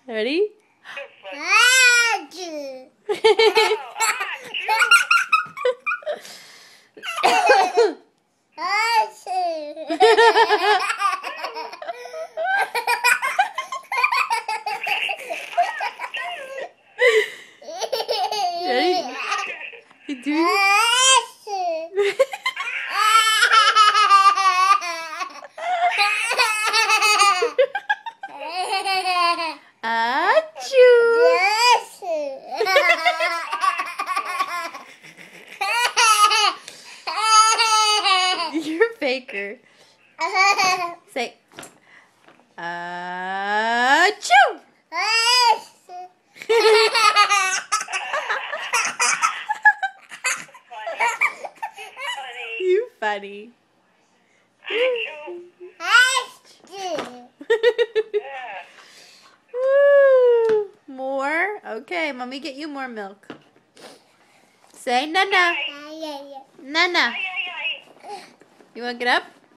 Ready? Ready? You do? Achoo! You're a faker. Say, achoo! You funny. Woo. More? Okay, mommy get you more milk. Say nana. Nana. You want to get up?